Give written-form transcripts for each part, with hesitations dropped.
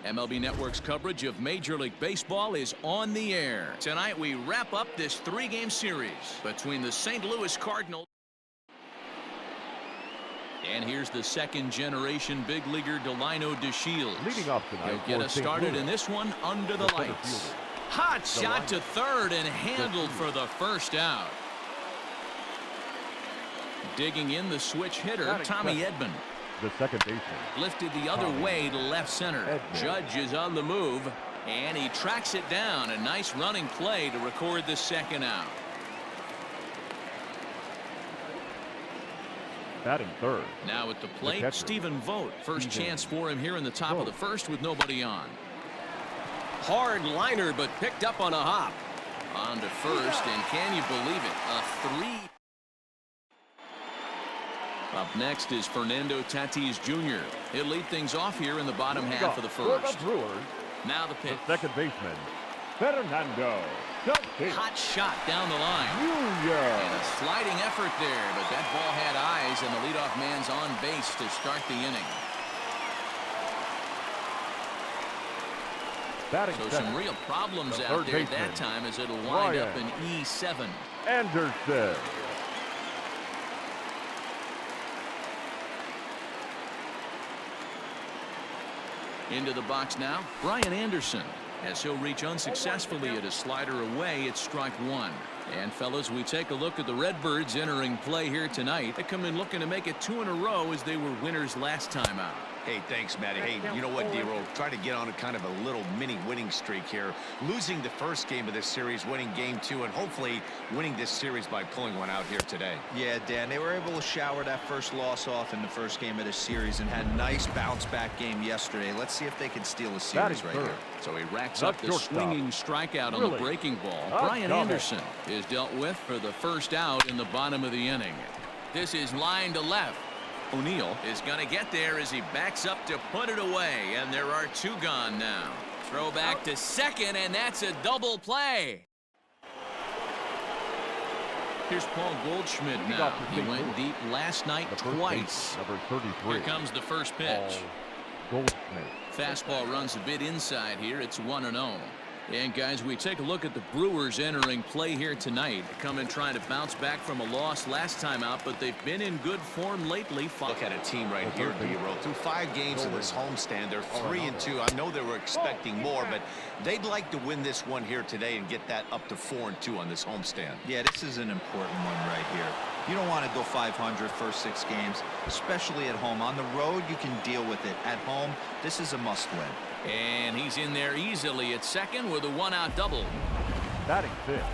MLB Network's coverage of Major League Baseball is on the air. Tonight we wrap up this 3-game series between the St. Louis Cardinals. And here's the second-generation big leaguer Delino DeShields. Leading off tonight, he'll get us started in this one under the lights. Hot shot to third and handled for the first out. Digging in the switch hitter, Tommy Edman. The second baseman. Lifted the other way to left center. Judge is on the move, and he tracks it down. A nice running play to record the second out. Batting third. Now at the plate, Stephen Vogt. First chance for him here in the top of the first with nobody on. Hard liner, but picked up on a hop. On to first, and can you believe it? A 3. Up next is Fernando Tatis Jr. He'll lead things off here in the bottom half of the first. Now the pitch. The second baseman, Fernando Tatis. Hot shot down the line. And a sliding effort there, but that ball had eyes, and the leadoff man's on base to start the inning. So some real problems out there at that time, as it'll wind up in E7. Anderson. Into the box now, Brian Anderson, as he'll reach unsuccessfully at a slider away at strike one. And fellas, we take a look at the Redbirds entering play here tonight. They come in looking to make it 2 in a row as they were winners last time out. Hey, thanks, Matty. Hey, you know what, D-Roll? Try to get on a kind of a little mini winning streak here. Losing the first game of this series, winning game 2, and hopefully winning this series by pulling one out here today. Yeah, Dan, they were able to shower that first loss off in the first game of this series and had a nice bounce-back game yesterday. Let's see if they can steal a series right here. So he racks up the swinging strikeout on the breaking ball. Brian Anderson is dealt with for the first out in the bottom of the inning. This is line to left. O'Neill is going to get there as he backs up to put it away, and there are 2 gone now. Throw back to second, and that's a double play. Here's Paul Goldschmidt now. He went deep last night twice. Number 33. Here comes the first pitch. Goldschmidt. Fastball runs a bit inside here. It's 1-0. And guys, we take a look at the Brewers entering play here tonight. They come in trying to bounce back from a loss last time out, but they've been in good form lately. Look at a team right here, D-Roll. Through 5 games in this homestand, they're 3-2. I know they were expecting more, but they'd like to win this one here today and get that up to 4-2 on this homestand. Yeah, this is an important one right here. You don't want to go 500 first 6 games, especially at home. On the road, you can deal with it. At home, this is a must-win. And he's in there easily at second with a 1-out double. Batting fifth.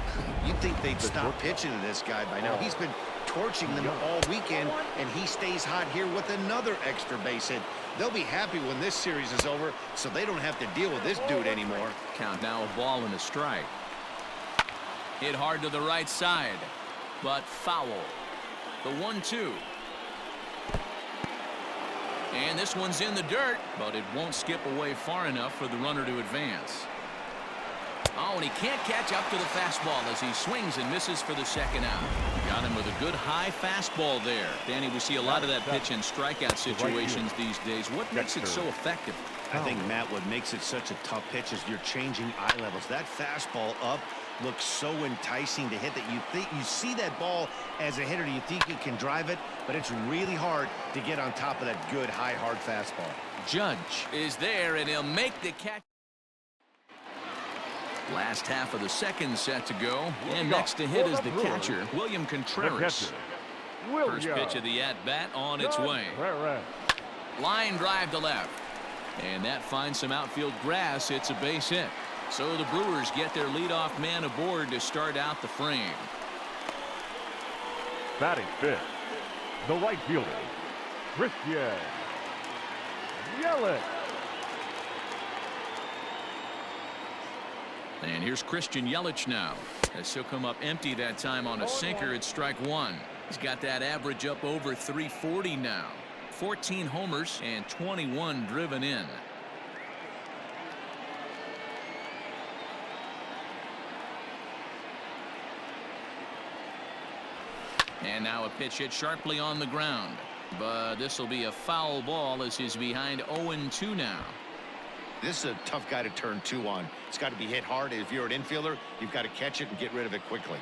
You'd think they'd stop pitching to this guy by now. He's been torching them all weekend, and he stays hot here with another extra base hit. They'll be happy when this series is over, so they don't have to deal with this dude anymore. Count now, a ball and a strike. Hit hard to the right side, but foul. The 1-2. And this one's in the dirt, but it won't skip away far enough for the runner to advance. Oh, and he can't catch up to the fastball as he swings and misses for the second out. Got him with a good high fastball there. Danny, we see a lot of that pitch in strikeout situations these days. What makes it so effective? I think, Matt, what makes it such a tough pitch is you're changing eye levels. That fastball up looks so enticing to hit that you see that ball as a hitter, you think you can drive it, but it's really hard to get on top of that good high hard fastball. Judge is there, and he'll make the catch. Last half of the second set to go, and next to hit is the catcher, William Contreras. First pitch of the at-bat on its way. Line drive to left, and that finds some outfield grass. It's a base hit. So the Brewers get their leadoff man aboard to start out the frame. Batting fifth, the right fielder, Christian Yelich. And here's Christian Yelich now, as he'll come up empty that time on a sinker at strike one. He's got that average up over 340 now. 14 homers and 21 driven in. And now a pitch hit sharply on the ground. But this will be a foul ball as he's behind 0-2 now. This is a tough guy to turn 2 on. It's got to be hit hard. If you're an infielder, you've got to catch it and get rid of it quickly.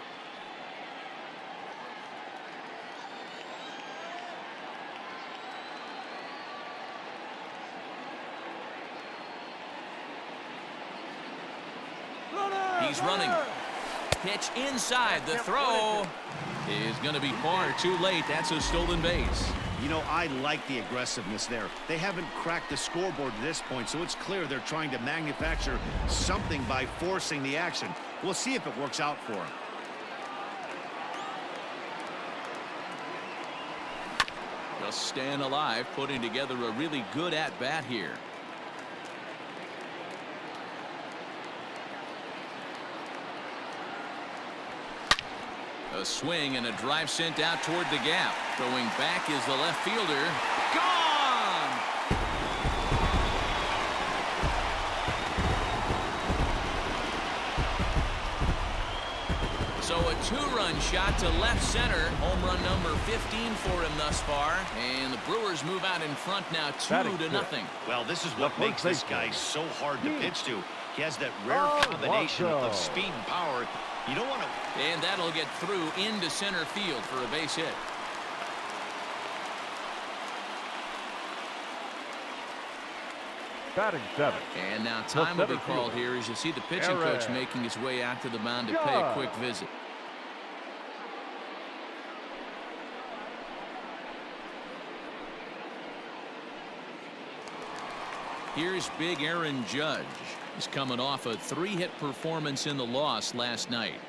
He's running. Pitch inside. The throw is going to be far too late. That's a stolen base. You know, I like the aggressiveness there. They haven't cracked the scoreboard at this point, so it's clear they're trying to manufacture something by forcing the action. We'll see if it works out for them. Just staying alive, putting together a really good at-bat here. A swing and a drive sent out toward the gap. Throwing back is the left fielder. Gone! So a 2-run shot to left center. Home run number 15 for him thus far. And the Brewers move out in front now 2-0. Well, this is what makes this guy so hard to pitch to. He has that rare combination of speed and power. You don't want to. And that'll get through into center field for a base hit. Batting 7. And now time will be called here as you see the pitching coach making his way out to the mound to pay a quick visit. Here's big Aaron Judge. He's coming off a 3-hit performance in the loss last night.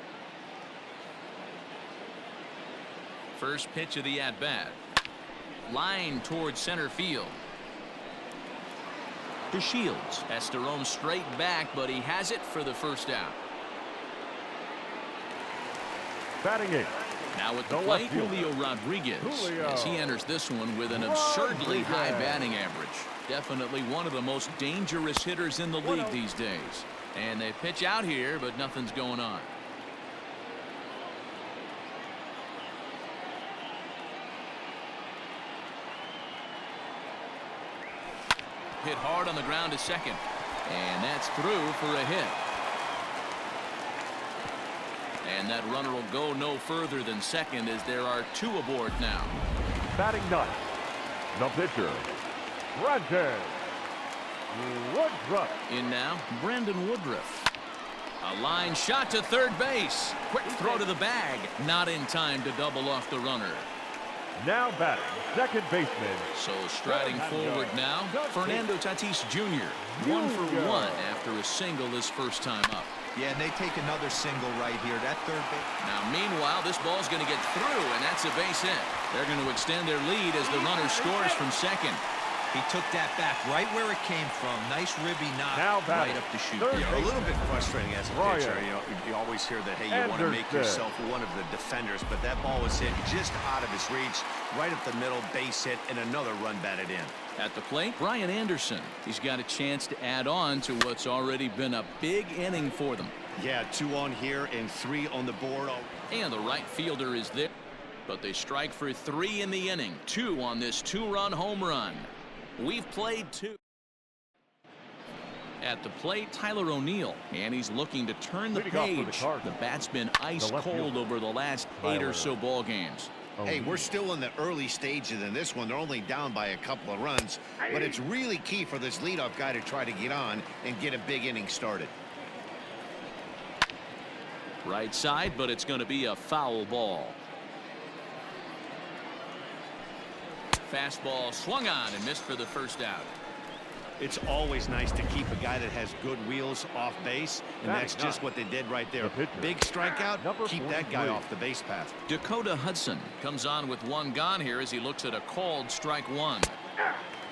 First pitch of the at-bat. Line towards center field. To Shields. Has to roam straight back, but he has it for the first out. Batting 8. Now at the plate, Julio Rodriguez. As he enters this one with an absurdly high batting average. Definitely one of the most dangerous hitters in the league these days. And they pitch out here, but nothing's going on. Hit hard on the ground to second. And that's through for a hit. And that runner will go no further than second as there are 2 aboard now. Batting 9. The pitcher, Brandon Woodruff. In now, Brandon Woodruff. A line shot to third base. Quick throw to the bag. Not in time to double off the runner. Now batting, second baseman. So striding forward now, Fernando Tatis Jr. 1 for 1 after a single his first time up. Yeah, and they take another single right here. That third base. Now, meanwhile, this ball's going to get through, and that's a base hit. They're going to extend their lead as the runner scores from second. He took that back right where it came from. Nice ribby knock right up the chute. Yeah, a little bit frustrating as a pitcher. You always hear that, hey, you want to make yourself one of the defenders, but that ball was hit just out of his reach, right up the middle, base hit, and another run batted in. At the plate, Brian Anderson. He's got a chance to add on to what's already been a big inning for them. Yeah, 2 on here and 3 on the board. And the right fielder is there. But they strike for 3 in the inning. 2 on this 2-run home run. We've played 2. At the plate, Tyler O'Neill, and he's looking to turn the page. The bat's been ice cold over the last 8 or so ball games. Hey, we're still in the early stages in this one. They're only down by a couple of runs, but it's really key for this leadoff guy to try to get on and get a big inning started. Right side, but it's going to be a foul ball. Fastball swung on and missed for the first out. It's always nice to keep a guy that has good wheels off base, and that's just what they did right there. Big strikeout, keep that guy off the base path. Dakota Hudson comes on with 1 gone here as he looks at a called strike 1.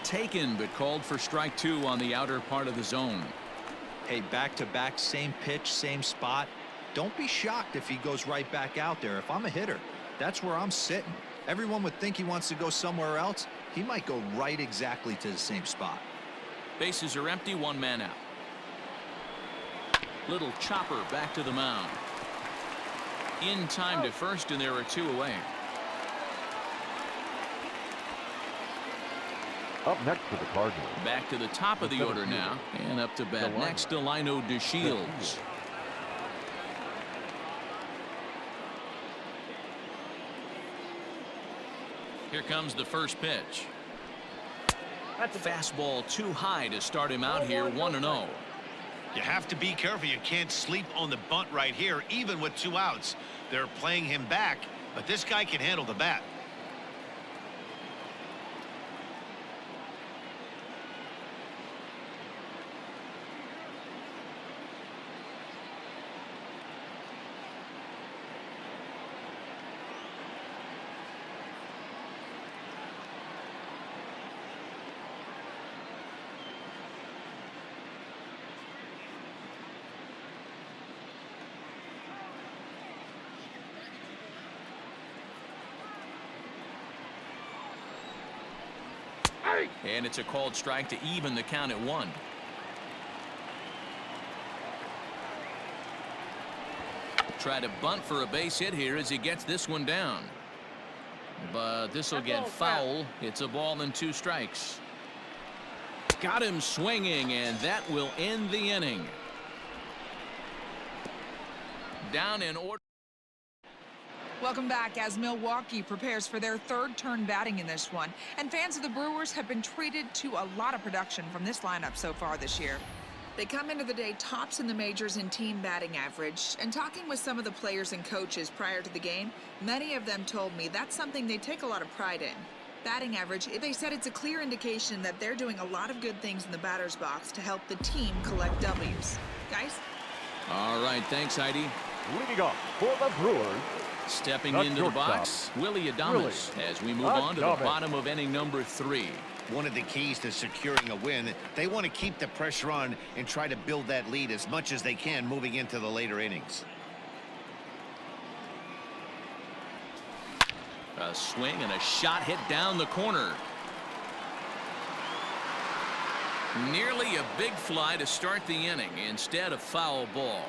Taken, but called for strike 2 on the outer part of the zone. Hey, back-to-back, same pitch, same spot. Don't be shocked if he goes right back out there. If I'm a hitter, that's where I'm sitting. Everyone would think he wants to go somewhere else. He might go right exactly to the same spot. Bases are empty, 1 man out. Little chopper back to the mound. In time to first, and there are 2 away. Up next for the Cardinals. Back to the top of the order now. And up to bat next to Lino DeShields. Here comes the first pitch. Fastball too high to start him out here 1-0. You have to be careful. You can't sleep on the bunt right here, even with 2 outs. They're playing him back, but this guy can handle the bat. And it's a called strike to even the count at 1. Try to bunt for a base hit here as he gets this one down. But this will get foul. It's a ball and 2 strikes. Got him swinging, and that will end the inning. Down in order. Welcome back as Milwaukee prepares for their 3rd turn batting in this one. And fans of the Brewers have been treated to a lot of production from this lineup so far this year. They come into the day tops in the majors in team batting average. And talking with some of the players and coaches prior to the game, many of them told me that's something they take a lot of pride in. Batting average, they said it's a clear indication that they're doing a lot of good things in the batter's box to help the team collect W's. Guys? All right, thanks, Heidi. Leading off for the Brewers. Stepping into the box, Willie Adames, as we move on to the bottom of inning number 3. One of the keys to securing a win, they want to keep the pressure on and try to build that lead as much as they can moving into the later innings. A swing and a shot hit down the corner. Nearly a big fly to start the inning instead of foul ball.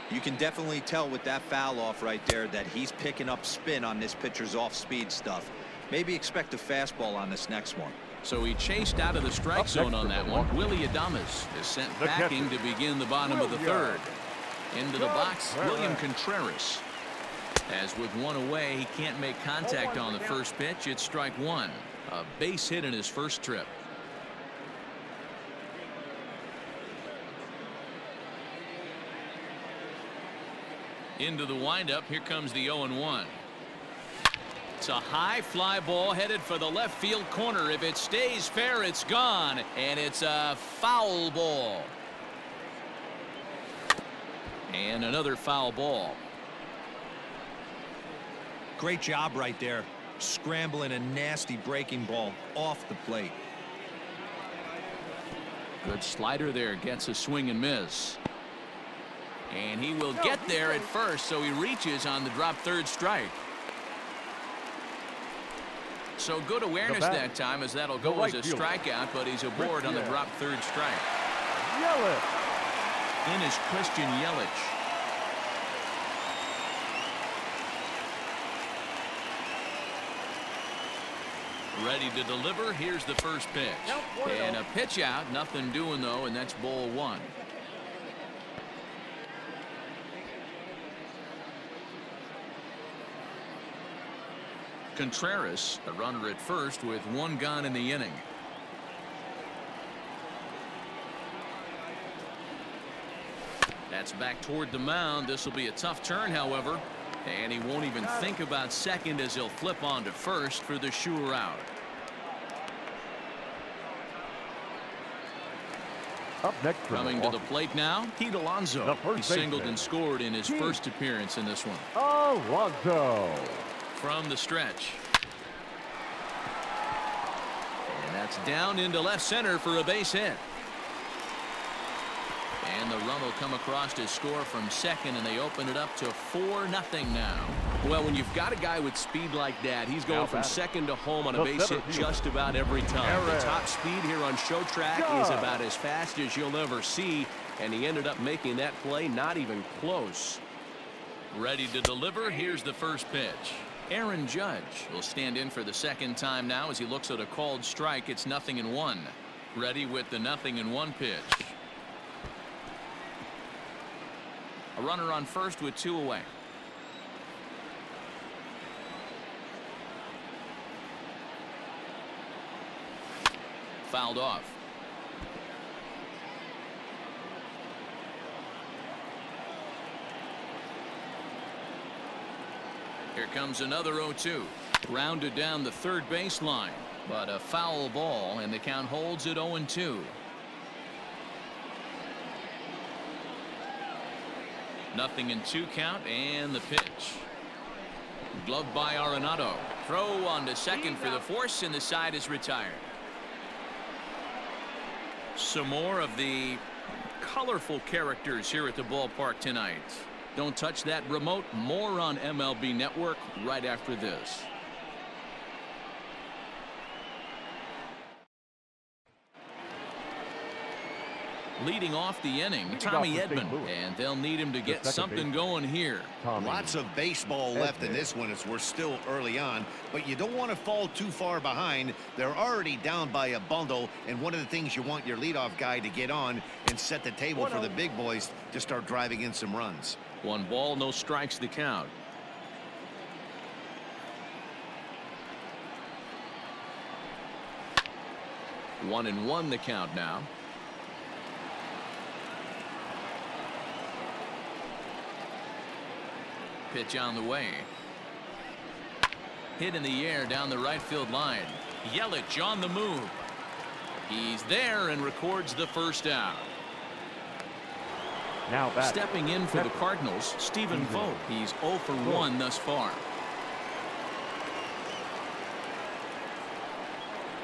You can definitely tell with that foul off right there that he's picking up spin on this pitcher's off-speed stuff. Maybe expect a fastball on this next one. So he chased out of the strike zone on that one. Willie Adames is sent backing to begin the bottom of the 3rd. Into the box, William Contreras. As with 1 away, he can't make contact on the first pitch. It's strike 1. A base hit in his first trip. Into the windup. Here comes the 0-1. It's a high fly ball headed for the left field corner. If it stays fair, it's gone, and it's a foul ball. And another foul ball. Great job right there, scrambling a nasty breaking ball off the plate. Good slider there, gets a swing and miss. And he will get there at first, so he reaches on the drop 3rd strike. So good awareness that time, as that'll go as a strikeout, but he's aboard on the drop 3rd strike. Yelich. In is Christian Yelich. Ready to deliver. Here's the first pitch. And a pitch out. Nothing doing, though, and that's ball 1. Contreras, a runner at first with 1 gone in the inning. That's back toward the mound. This will be a tough turn, however. And he won't even think about second as he'll flip on to first for the sure out. Up next, coming to the plate now, Pete Alonso. He singled and scored in his first appearance in this one. Alonso. From the stretch. And that's down into left center for a base hit. And the run will come across to score from second, and they open it up to 4-0 now. Well, when you've got a guy with speed like that, he's going from second to home on a base hit just about every time. The top speed here on show track is about as fast as you'll ever see, and he ended up making that play not even close. Ready to deliver. Here's the first pitch. Aaron Judge will stand in for the second time now as he looks at a called strike. It's 0-1. Ready with the 0-1 pitch. A runner on first with 2 away. Fouled off. Here comes another 0-2. Grounded down the third baseline, but a foul ball, and the count holds at 0-2. Nothing in 2 count, and the pitch. Gloved by Arenado. Throw on to second for the force, and the side is retired. Some more of the colorful characters here at the ballpark tonight. Don't touch that remote. More on MLB Network right after this. Leading off the inning, Tommy Edman, and they'll need him to get something going here. Lots of baseball left in this one as we're still early on, but you don't want to fall too far behind. They're already down by a bundle, and one of the things you want your leadoff guy to get on and set the table for the big boys to start driving in some runs. 1 ball, no strikes the count. One and one the count now. Pitch on the way. Hit in the air down the right field line. Yelich on the move. He's there and records the first out. Now stepping in for the Cardinals, Stephen Vogt. He's 0 for 1 thus far.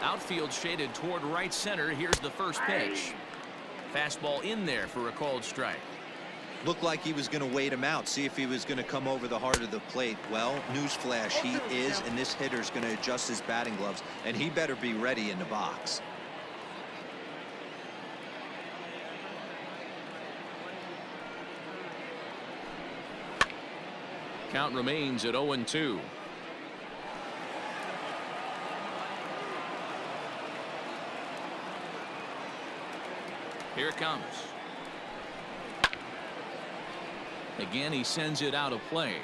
Outfield shaded toward right center. Here's the first pitch. Fastball in there for a called strike. Looked like he was going to wait him out, see if he was going to come over the heart of the plate. Well, newsflash, he is, and this hitter's going to adjust his batting gloves, and he better be ready in the box. Count remains at 0-2. Here it comes. Again, he sends it out of play.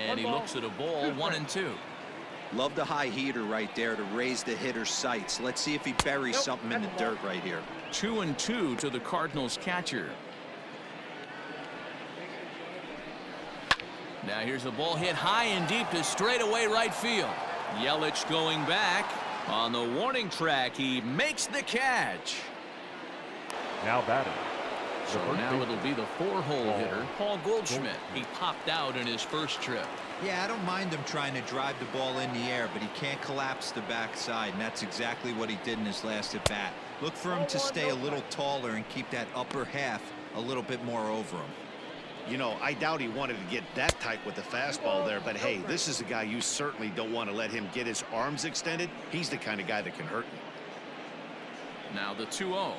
And he looks at a ball, 1-2. Love the high heater right there to raise the hitter's sights. Let's see if he buries something in the dirt right here. 2-2 to the Cardinals catcher. Now here's the ball hit high and deep to straightaway right field. Yelich going back on the warning track. He makes the catch. Now batting. So now it'll be the 4-hole hitter, Paul Goldschmidt. He popped out in his first trip. Yeah, I don't mind him trying to drive the ball in the air, but he can't collapse the backside, and that's exactly what he did in his last at bat. Look for him to stay a little taller and keep that upper half a little bit more over him. You know, I doubt he wanted to get that tight with the fastball there, but hey, this is a guy you certainly don't want to let him get his arms extended. He's the kind of guy that can hurt you. Now the 2-0.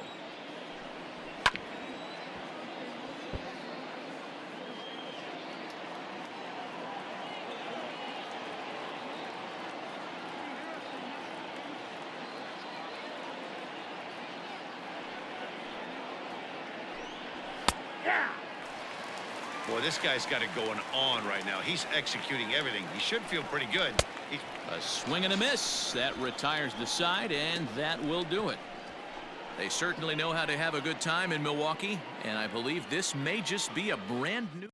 Boy, this guy's got it going on right now. He's executing everything. He should feel pretty good. A swing and a miss. That retires the side, and that will do it. They certainly know how to have a good time in Milwaukee, and I believe this may just be a brand new.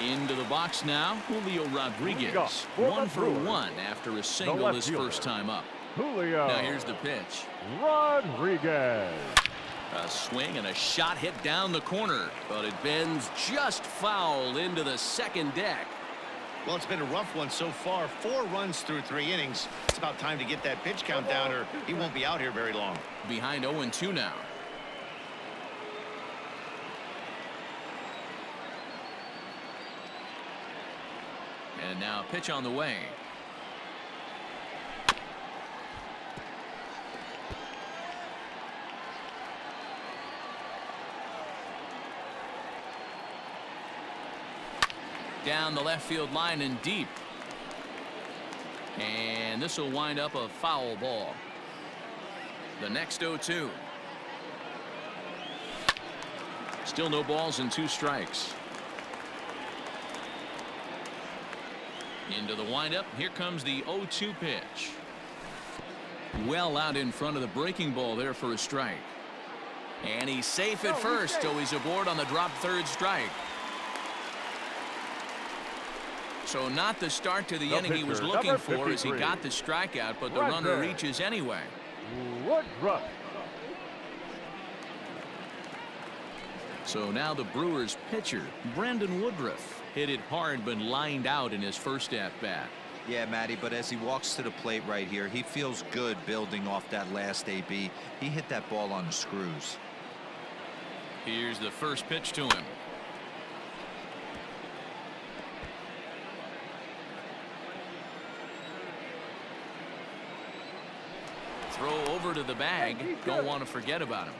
Into the box now, Julio Rodriguez. 1 for 1 after a single his first time up. Julio. Now here's the pitch. Rodriguez. A swing and a shot hit down the corner, but it bends just foul into the second deck. Well, it's been a rough one so far. 4 runs through 3 innings. It's about time to get that pitch count down, or he won't be out here very long. Behind 0-2 now. And now a pitch on the way. Down the left field line and deep. And this will wind up a foul ball. The next 0-2. Still no balls and 2 strikes. Into the windup. Here comes the 0-2 pitch. Well out in front of the breaking ball there for a strike. And he's safe at first, so he's aboard on the drop third strike. So not the start to the inning he was looking for as he got the strikeout, but the runner reaches anyway. Woodruff. So now the Brewers pitcher, Brandon Woodruff, hit it hard but lined out in his first at-bat. Yeah, Matty, but as he walks to the plate right here, he feels good building off that last AB. He hit that ball on the screws. Here's the first pitch to him. Throw over to the bag. Don't want to forget about him.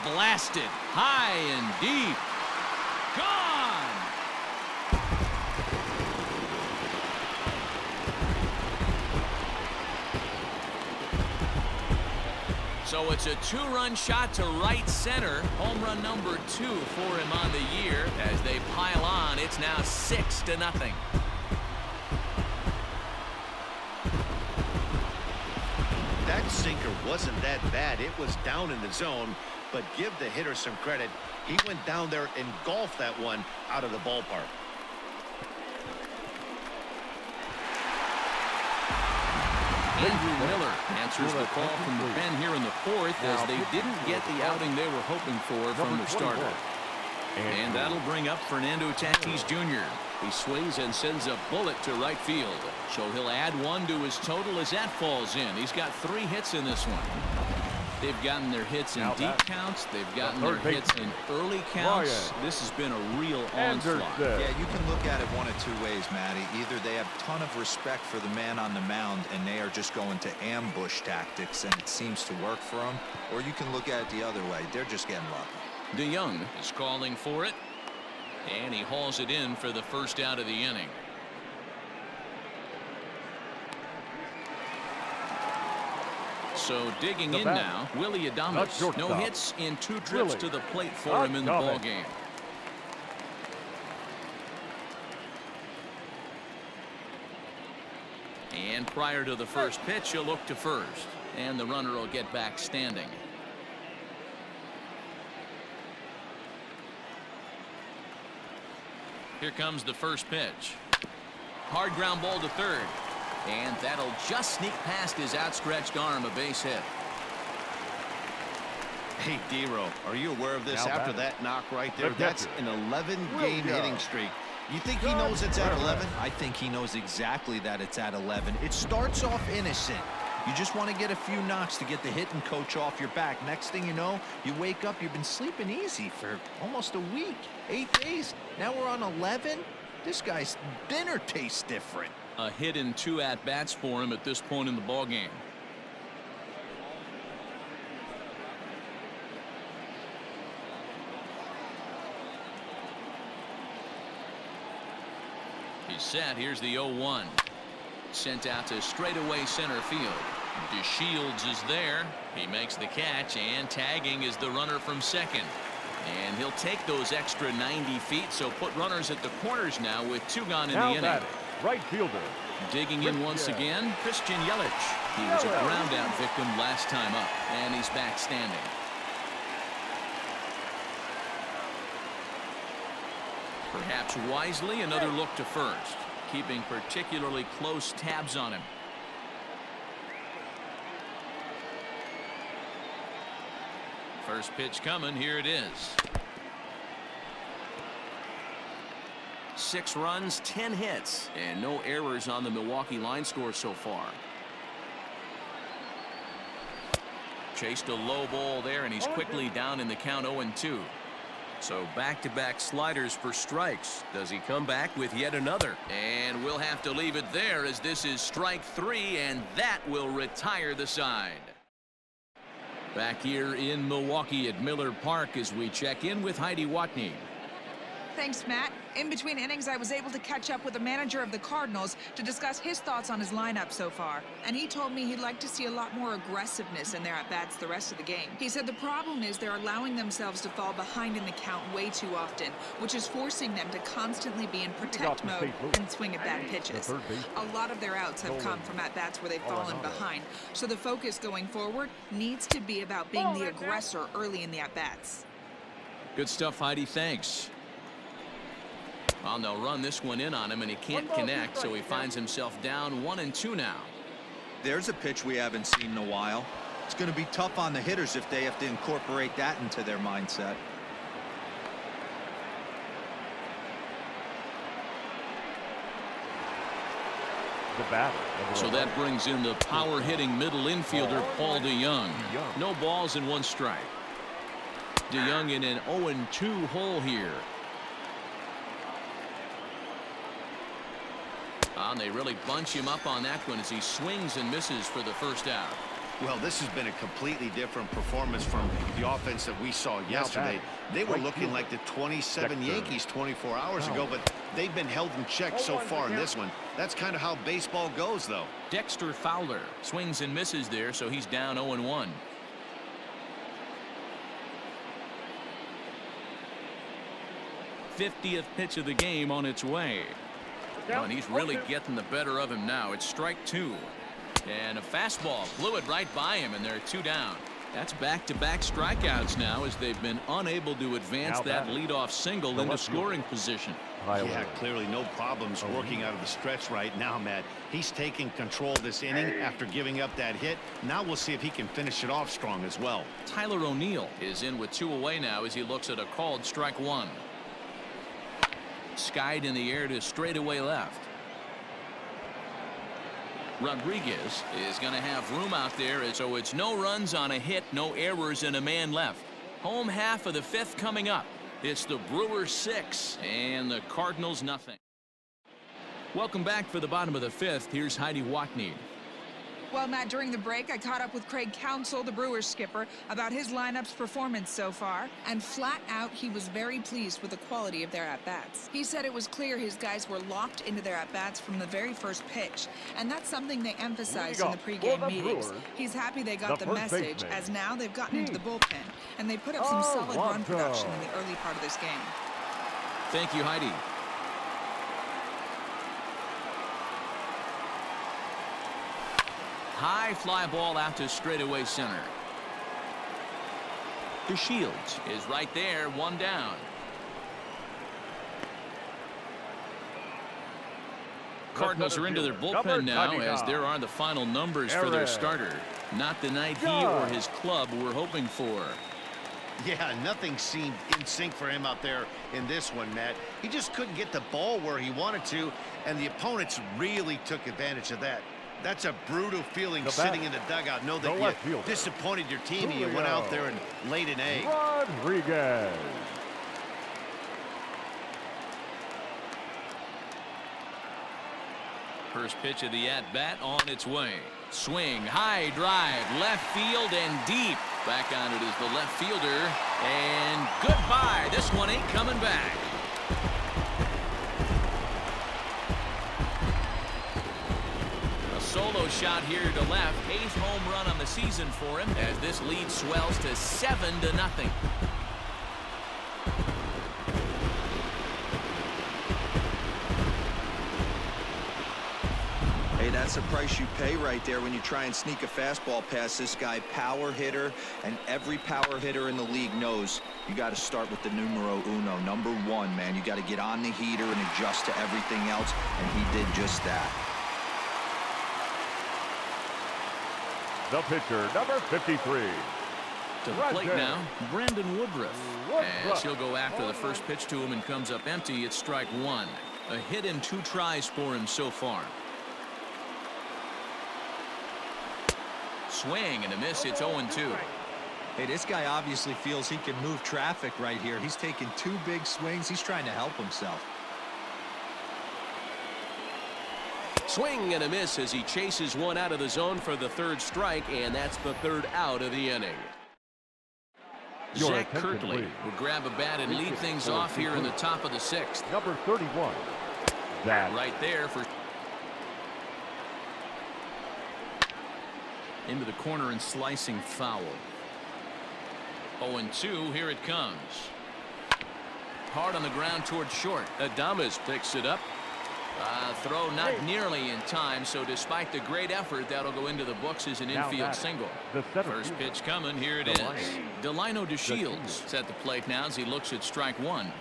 Blasted high and deep. Gone. So it's a 2-run shot to right center. Home run number 2 for him on the year. As they pile on, it's now 6-0. That sinker wasn't that bad. It was down in the zone, but give the hitter some credit. He went down there and golfed that one out of the ballpark. Andrew Miller answers the call from the pen here in the 4th as they didn't get the outing they were hoping for from the starter. And that'll bring up Fernando Tatis Jr. He swings and sends a bullet to right field. So he'll add 1 to his total as that falls in. He's got 3 hits in this one. They've gotten their hits in deep counts. They've gotten their hits in early counts. This has been a real onslaught. Yeah, you can look at it one of 2 ways, Matty. Either they have a ton of respect for the man on the mound and they are just going to ambush tactics and it seems to work for them, or you can look at it the other way. They're just getting lucky. DeYoung is calling for it, and he hauls it in for the first out of the inning. So digging in now, Willie Adames. No hits in 2 trips to the plate for him in the ball game. And prior to the first pitch, he'll look to first, and the runner will get back standing. Here comes the first pitch. Hard ground ball to third. And that'll just sneak past his outstretched arm, a base hit. Hey, D-Row, are you aware of this after that knock right there? That's an 11-game hitting streak. You think he knows it's at 11? I think he knows exactly that it's at 11. It starts off innocent. You just want to get a few knocks to get the hitting coach off your back. Next thing you know, you wake up, you've been sleeping easy for almost a week, 8 days. Now we're on 11. This guy's dinner tastes different. A hit in 2 at-bats for him at this point in the ball game. He's set. Here's the 0-1. Sent out to straightaway center field. DeShields is there. He makes the catch, and tagging is the runner from second. And he'll take those extra 90 feet, so put runners at the corners now with 2 gone in the inning. Right fielder. Digging in once again, Christian Yelich. He was a ground out victim last time up, and he's back standing. Perhaps wisely, another look to first, keeping particularly close tabs on him. First pitch coming. Here it is. 6 runs, 10 hits, and no errors on the Milwaukee line score so far. Chased a low ball there, and he's quickly down in the count 0-2. So back-to-back sliders for strikes. Does he come back with yet another? And we'll have to leave it there as this is strike 3, and that will retire the side. Back here in Milwaukee at Miller Park as we check in with Heidi Watney. Thanks, Matt. In between innings, I was able to catch up with the manager of the Cardinals to discuss his thoughts on his lineup so far. And he told me he'd like to see a lot more aggressiveness in their at-bats the rest of the game. He said the problem is they're allowing themselves to fall behind in the count way too often, which is forcing them to constantly be in protect mode and swing at bad pitches. A lot of their outs have come from at-bats where they've fallen behind. So the focus going forward needs to be about being the aggressor early in the at-bats. Good stuff, Heidi. Thanks. Well, they'll run this one in on him, and he can't connect, so he finds himself down 1-2 now. There's a pitch we haven't seen in a while. It's going to be tough on the hitters if they have to incorporate that into their mindset. The batter. So that brings in the power-hitting middle infielder, Paul DeYoung. No balls and 1 strike. DeYoung in an 0-2 hole here. And they really bunch him up on that one as he swings and misses for the first out. Well, this has been a completely different performance from the offense that we saw yesterday. They were looking like the 27 Yankees 24 hours ago, but they've been held in check so far in this one. That's kind of how baseball goes, though. Dexter Fowler swings and misses there, so he's down 0-1. '50th pitch of the game on its way. And he's really getting the better of him now. It's strike 2. And a fastball blew it right by him, and they're 2 down. That's back-to-back strikeouts now as they've been unable to advance that leadoff single into scoring position. Yeah, clearly no problems working out of the stretch right now, Matt. He's taking control of this inning after giving up that hit. Now we'll see if he can finish it off strong as well. Tyler O'Neill is in with 2 away now as he looks at a called strike 1. Skied in the air to straightaway left. Rodriguez is going to have room out there, so it's no runs on a hit, no errors, and a man left. Home half of the 5th coming up. It's the Brewers 6 and the Cardinals nothing. Welcome back for the bottom of the 5th. Here's Heidi Watney. Well, Matt, during the break, I caught up with Craig Counsell, the Brewers skipper, about his lineup's performance so far. And flat out, he was very pleased with the quality of their at-bats. He said it was clear his guys were locked into their at-bats from the very first pitch. And that's something they emphasized in the pregame meetings. He's happy they got the message, as now they've gotten into the bullpen. And they put up some solid run production in the early part of this game. Thank you, Heidi. High fly ball out to straightaway center. DeShields is right there, 1 down. Cardinals are into their bullpen now as there are the final numbers for their starter. Not the night he or his club were hoping for. Yeah, nothing seemed in sync for him out there in this one, Matt. He just couldn't get the ball where he wanted to, and the opponents really took advantage of that. That's a brutal feeling sitting in the dugout. Know that you disappointed your team and you went out there and laid an egg. Rodriguez. First pitch of the at-bat on its way. Swing, high drive, left field and deep. Back on it is the left fielder. And goodbye. This one ain't coming back. Solo shot here to left. 8th home run on the season for him as this lead swells to 7-0. Hey, that's the price you pay right there when you try and sneak a fastball past this guy. Power hitter, and every power hitter in the league knows you got to start with the numero uno, number 1, man. You got to get on the heater and adjust to everything else, and he did just that. The pitcher, number 53. To the plate now, Brandon Woodruff. As he'll go after the first pitch to him and comes up empty. It's strike 1. A hit in 2 tries for him so far. Swing and a miss. It's 0-2. Hey, this guy obviously feels he can move traffic right here. He's taking 2 big swings. He's trying to help himself. Swing and a miss as he chases one out of the zone for the 3rd strike, and that's the 3rd out of the inning. Zach Kirtley will grab a bat and lead things off here in the top of the 6th. Number 31. Zach. Right there for into the corner and slicing foul. 0-2. Here it comes. Hard on the ground towards short. Adames picks it up. Throw not nearly in time, so despite the great effort, that'll go into the books as an infield single. First pitch coming. Here it is. Delino DeShields at the plate now as he looks at strike 1.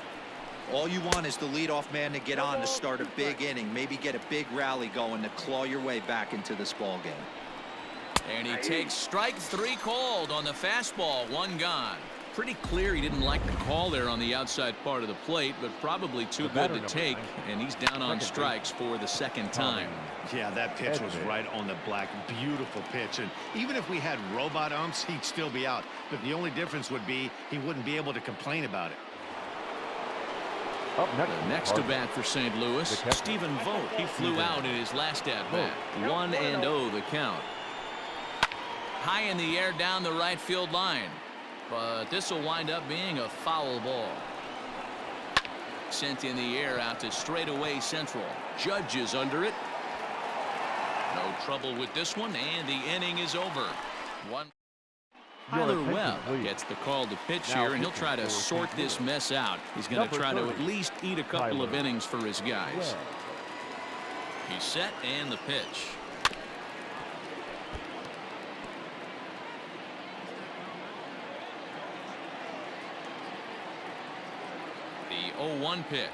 All you want is the leadoff man to get on to start a big inning, maybe get a big rally going to claw your way back into this ball game. And he takes strike 3 called on the fastball. 1 gone. Pretty clear he didn't like the call there on the outside part of the plate, but probably too good to take, and he's down on strikes for the 2nd time. Yeah, that pitch was right on the black. Beautiful pitch. And even if we had robot umps, he'd still be out. But the only difference would be he wouldn't be able to complain about it. Up next to bat for St. Louis, Stephen Vogt. He flew out in his last at-bat. 1-0 the count. High in the air down the right field line. But this will wind up being a foul ball. Sent in the air out to straightaway central. Judge is under it. No trouble with this one, and the inning is over. Tyler Webb gets the call to pitch here, and he'll try to sort this mess out. He's going to try to at least eat a couple of innings for his guys. He's set, and the pitch. The 0-1 pitch.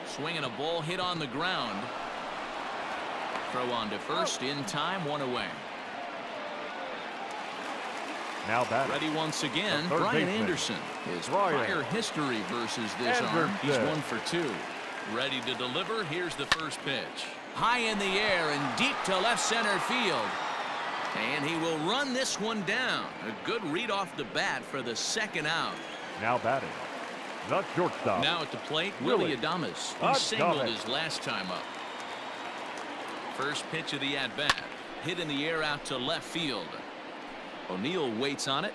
Swinging a ball hit on the ground. Throw on to first in time, 1 away. Now that ready once again. Brian Anderson. His prior history versus this arm. He's 1 for 2. Ready to deliver. Here's the first pitch. High in the air and deep to left center field. And he will run this one down. A good read off the bat for the 2nd out. Now batting. The shortstop. Now at the plate, Willie Adames. He singled his last time up. First pitch of the at-bat. Hit in the air out to left field. O'Neill waits on it.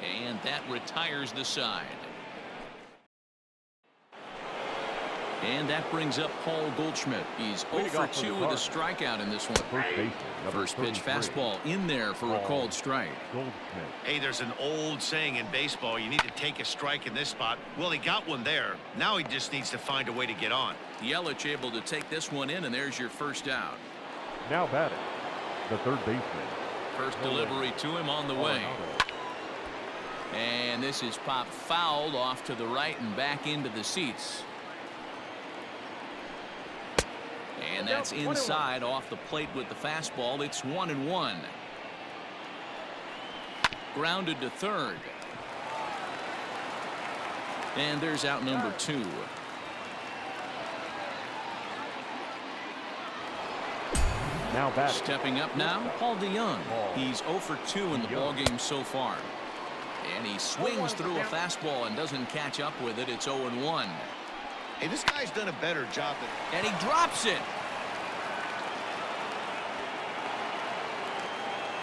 And that retires the side. And that brings up Paul Goldschmidt. He's 0 for 2 with a strikeout in this one. First pitch fastball in there for a called strike. Hey, there's an old saying in baseball, you need to take a strike in this spot. Well, he got one there. Now he just needs to find a way to get on. Yelich able to take this one in, and there's your first out. Now batting. The third baseman. First delivery to him on the way. And this is popped fouled off to the right and back into the seats. And that's inside off the plate with the fastball. It's 1-1. Grounded to third. And there's out number 2. Now batting. Stepping up now, Paul DeYoung. He's 0 for 2 in the ballgame so far. And he swings through a fastball and doesn't catch up with it. It's 0-1. Hey, this guy's done a better job. And he drops it.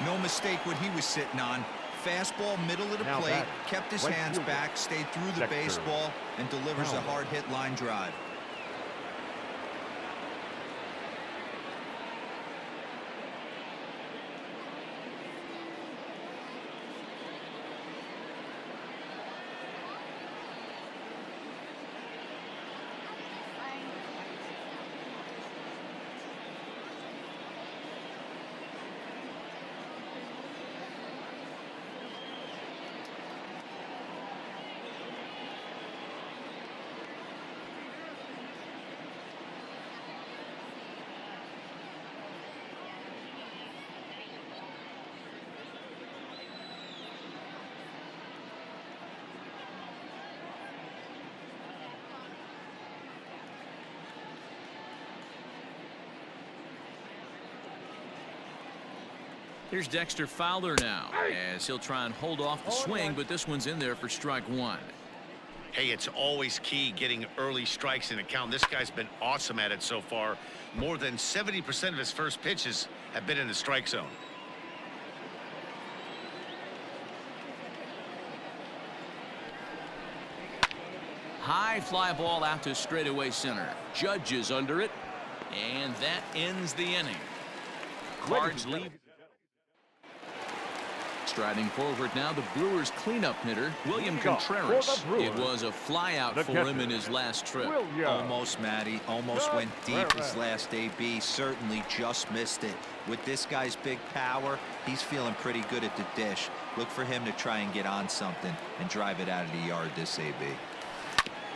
No mistake what he was sitting on. Fastball, middle of the plate, kept his hands back, stayed through the baseball, and delivers a hard hit line drive. Here's Dexter Fowler now, as he'll try and hold off the swing, but this one's in there for strike one. Hey, it's always key getting early strikes in a count. This guy's been awesome at it so far. More than 70% of his first pitches have been in the strike zone. High fly ball out to straightaway center. Judge is under it, and that ends the inning. Cards lead. Striding forward now, the Brewers cleanup hitter, William Contreras. It was a flyout for him in his last trip. Almost, Matty. Almost went deep his last AB. Certainly just missed it. With this guy's big power, he's feeling pretty good at the dish. Look for him to try and get on something and drive it out of the yard this AB.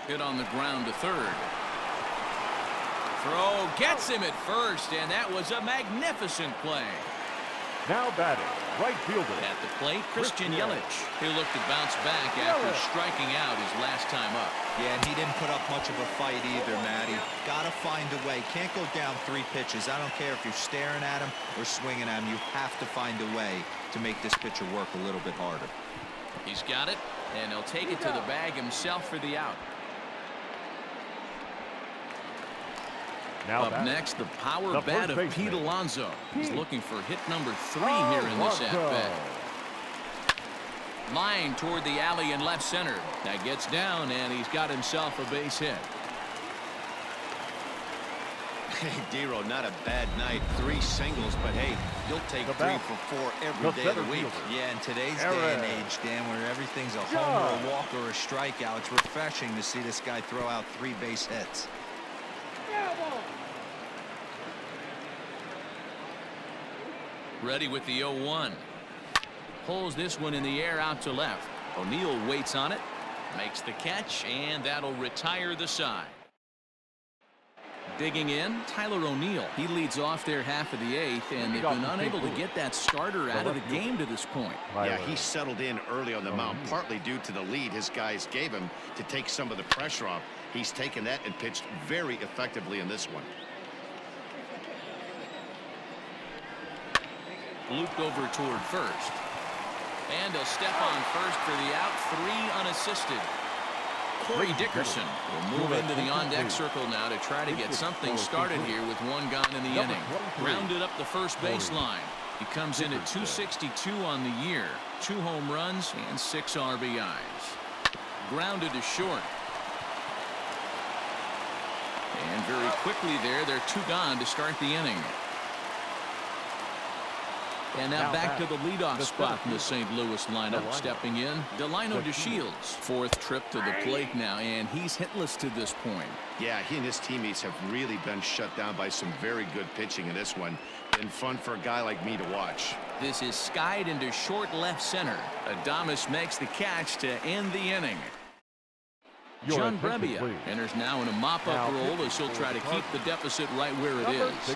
Hit on the ground to third. Throw gets him at first, and that was a magnificent play. Now batting, right fielder. At the plate, Christian Yelich. He looked to bounce back after striking out his last time up. Yeah, and he didn't put up much of a fight either, Matty. Gotta find a way. Can't go down 3 pitches. I don't care if you're staring at him or swinging at him. You have to find a way to make this pitcher work a little bit harder. He's got it, and he'll take it to the bag himself for the out. Now up next, the power bat of Pete Alonso. He's looking for hit number 3 here in this at-bat. Line toward the alley in left center. That gets down, and he's got himself a base hit. Hey, Dero, not a bad night. 3 singles, but hey, you'll take 3 for 4 every day of the week. Yeah, in today's day and age, Dan, where everything's a home or a walk or a strikeout, it's refreshing to see this guy throw out 3 base hits. Ready with the 0-1. Pulls this one in the air out to left. O'Neill waits on it, makes the catch, and that'll retire the side. Digging in, Tyler O'Neill. He leads off their half of the 8th, and they've been unable to get that starter out of the game to this point. Yeah, he settled in early on the mound, partly due to the lead his guys gave him to take some of the pressure off. He's taken that and pitched very effectively in this one. Looped over toward first. And a step on first for the out. 3 unassisted. Corey Dickerson will move into the on-deck circle now to try to get something started here with 1 gone in the inning. Grounded up the first baseline. He comes in at 262 on the year. 2 home runs and 6 RBIs. Grounded to short. And very quickly there, they're 2 gone to start the inning. And now back to the leadoff spot in the St. Louis lineup. Stepping in, Delino DeShields. 4th trip to the plate now, and he's hitless to this point. Yeah, he and his teammates have really been shut down by some very good pitching in this one. Been fun for a guy like me to watch. This is skied into short left center. Adames makes the catch to end the inning. John Brebbia enters now in a mop-up role as he'll try to keep the deficit right where it is.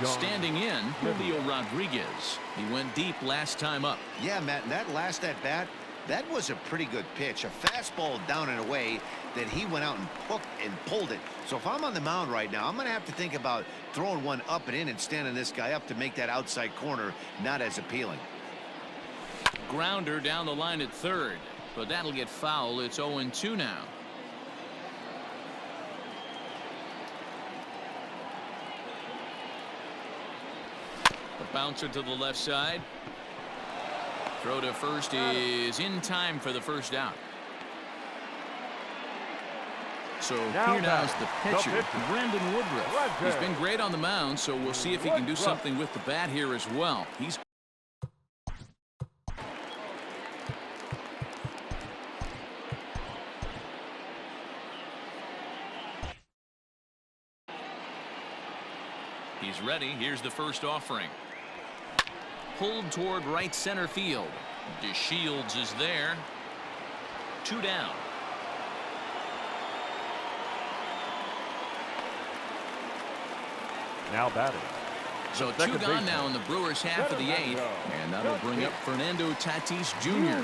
Standing in, Julio Rodriguez. He went deep last time up. Yeah, Matt, and that last at-bat, that was a pretty good pitch. A fastball down and away that he went out and hooked and pulled it. So if I'm on the mound right now, I'm going to have to think about throwing one up and in and standing this guy up to make that outside corner not as appealing. Grounder down the line at third, but that'll get foul. It's 0-2 now. A bouncer to the left side. Throw to first is in time for the first out. So here now is the pitcher, Brandon Woodruff. He's been great on the mound, so we'll see if he can do something with the bat here as well. He's ready. Here's the first offering. Pulled toward right center field. DeShields is there. 2 down. Now batting. So 2 gone now in the Brewers half of the 8th. And that'll bring up Fernando Tatis Jr.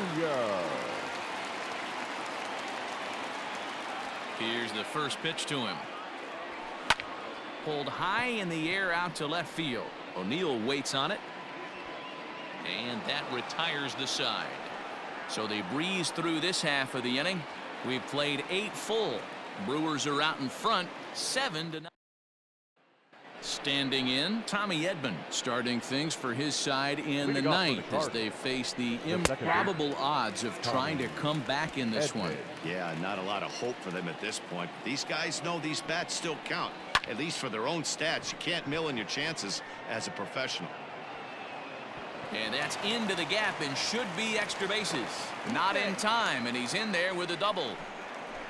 Here's the first pitch to him. Pulled high in the air out to left field. O'Neill waits on it. And that retires the side. So they breeze through this half of the inning. We've played 8 full. Brewers are out in front, 7-0. Standing in, Tommy Edman starting things for his side in the ninth as they face the improbable odds of trying to come back in this one. Yeah, not a lot of hope for them at this point. These guys know these bats still count, at least for their own stats. You can't mill in your chances as a professional. And that's into the gap and should be extra bases. Not in time, and he's in there with a double.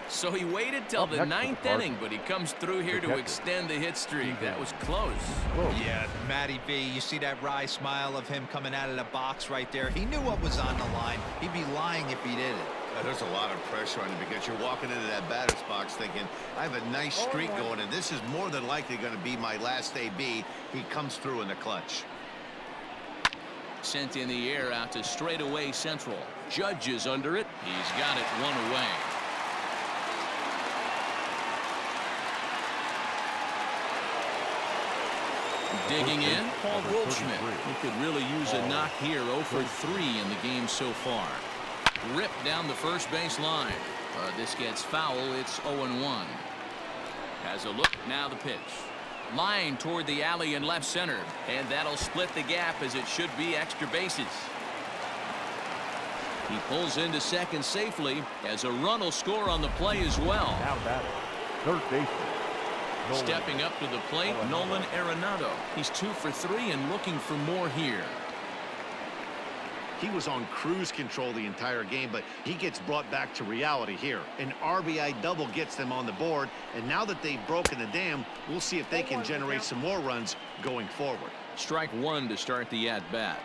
So he waited till the 9th inning, but he comes through here to extend the hit streak. That was close. Yeah, Matty V, you see that wry smile of him coming out of the box right there. He knew what was on the line. He'd be lying if he didn't. There's a lot of pressure on him because you're walking into that batter's box thinking, I have a nice streak going, and this is more than likely going to be my last AB. He comes through in the clutch. Sent in the air out to straightaway central. Judge is under it. He's got it 1 away. Digging in, Paul Goldschmidt. He could really use a knock here. 0 for 3 in the game so far. Ripped down the first base line. This gets foul. It's 0-1. Has a look. Now the pitch. Line toward the alley in left center. And that'll split the gap as it should be extra bases. He pulls into second safely as a run will score on the play as well. Now batter, third baseman. Stepping up to the plate, Nolan Arenado. He's 2 for 3 and looking for more here. He was on cruise control the entire game, but he gets brought back to reality here. An RBI double gets them on the board, and now that they've broken the dam, we'll see if they can generate some more runs going forward. Strike 1 to start the at-bat.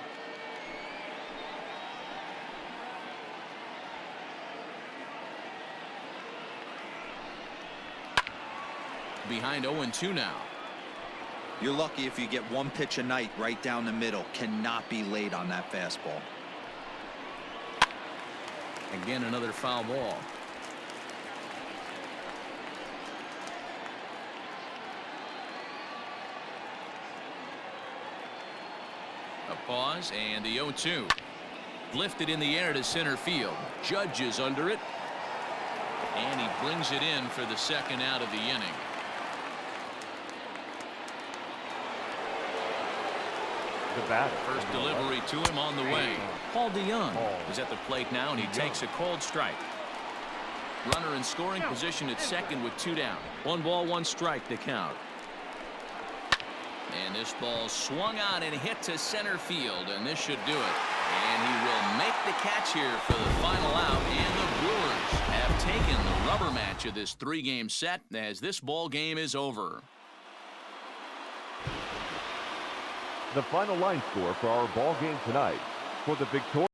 Behind 0-2 now. You're lucky if you get 1 pitch a night right down the middle. Cannot be late on that fastball. Again, another foul ball. A pause and the 0-2. Lifted in the air to center field. Judge is under it. And he brings it in for the second out of the inning. First delivery to him on the way. Paul DeYoung is at the plate now, and he takes a cold strike. Runner in scoring position at second with 2 down. 1 ball, 1 strike to count. And this ball swung on and hit to center field, and this should do it. And he will make the catch here for the final out, and the Brewers have taken the rubber match of this 3-game set as this ball game is over. The final line score for our ball game tonight. For the victorious